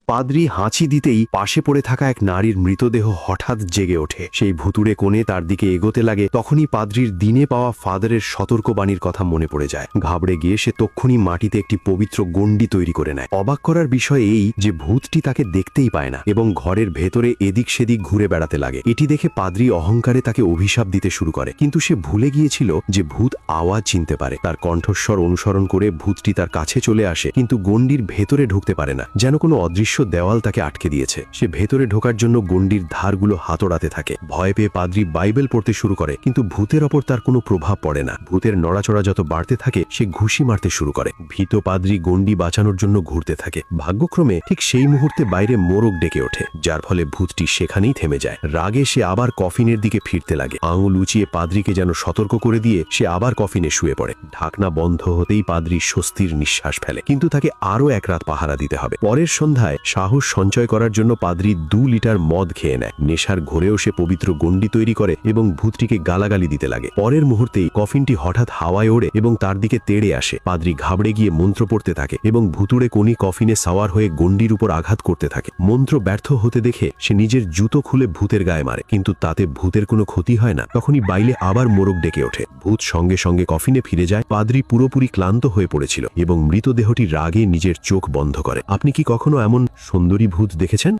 পাদ্রী হাঁচি দিতেই পাশে পড়ে থাকা এক নারীর মৃতদেহ হঠাৎ জেগে ওঠে। সেই ভুতুড়ে কোণে তার দিকে এগোতে লাগে। তখনই পাদ্রীর দিনে পাওয়া ফাদারের সতর্কবাণীর কথা মনে পড়ে যায়। ঘাবড়ে গিয়ে সে তক্ষুনি মাটিতে একটি পবিত্র গণ্ডি তৈরি করে নেয়। অবাক করার বিষয় এই যে ভূতটি তাকে দেখতেই পায় না এবং ঘরের ভেতরে এদিক সেদিক ঘুরে বেড়াতে লাগে। এটি দেখে পাদ্রী অহংকারে তাকে অভিশাপ দিতে শুরু করে, কিন্তু সে ভুলে গিয়েছিল যে ভূত আওয়াজ চিনতে পারে। তার কণ্ঠস্বর অনুসরণ করে ভূতটি তার কাছে চলে আসে, কিন্তু গণ্ডির ভেতরে ঢুকতে পারে না, যেন কোনো অদৃশ্য দেওয়াল তাকে আটকে দিয়েছে। সে ভেতরে ঢোকার জন্য গণ্ডির ধারগুলো হাতড়াতে থাকে। ভয় পেয়ে পাদ্রী বাইবেল পড়তে শুরু করে, কিন্তু ভূতের ওপর তার কোনো প্রভাব পড়ে না। ভূতের নড়াচড়া যত বাড়তে থাকে সে ঘুষি মারতে শুরু করে। ভীত পাদ্রী গণ্ডি বাঁচানোর জন্য ঘুরতে থাকে। ভাগ্যক্রমে ঠিক সেই মুহূর্তে বাইরে মোরগ ডেকে ওঠে, যার ফলে ভূতটি সেখানেই থেমে যায়। রাগে সে আবার কফিনের দিকে ফিরতে লাগে। আঙুল উঁচিয়ে পাদ্রীকে যেন সতর্ক করে দিয়ে সে আবার কফিনে শুয়ে পড়ে। ঢাকনা বন্ধ হতেই পাদ্রী স্বস্তির নিঃশ্বাস ফেলে, কিন্তু তাকে আরও এক রাত পাহারা দিতে হবে। পরের সন্ধ্যায় সাহস সঞ্চয় করার জন্য পাদ্রী 2 লিটার মদ খেয়ে নেয়। নেশার ঘোরেও সে পবিত্র গণ্ডি তৈরি করে এবং ভূতটিকে গালাগালি দিতে লাগে। পরের মুহূর্তেই কফিনটি হঠাৎ হাওয়ায় ওড়ে এবং তার দিকে তেড়ে আসে। পাদ্রী ঘাবড়ে গিয়ে মন্ত্র পড়তে থাকে এবং ভুতুড়ে কোনি কফিনে সাওয়ার হয়ে গণ্ডির উপর আঘাত করতে থাকে। মন্ত্র ব্যর্থ হতে দেখে সে নিজের জুতো খুলে ভূতের গায়ে মারে, কিন্তু তাতে ভূতের কোনো ক্ষতি হয় না। তখনই বাইরে আবার মোরগ ডেকে ওঠে। ভূত সঙ্গে সঙ্গে কফিনে ফিরে যায়। পাদ্রী পুরোপুরি ক্লান্ত হয়ে পড়েছিল এবং মৃতদেহটি রাগে নিজের চোখ বন্ধ করে। আপনি কি কখনো এমন সুন্দরী ভূত দেখেছেন?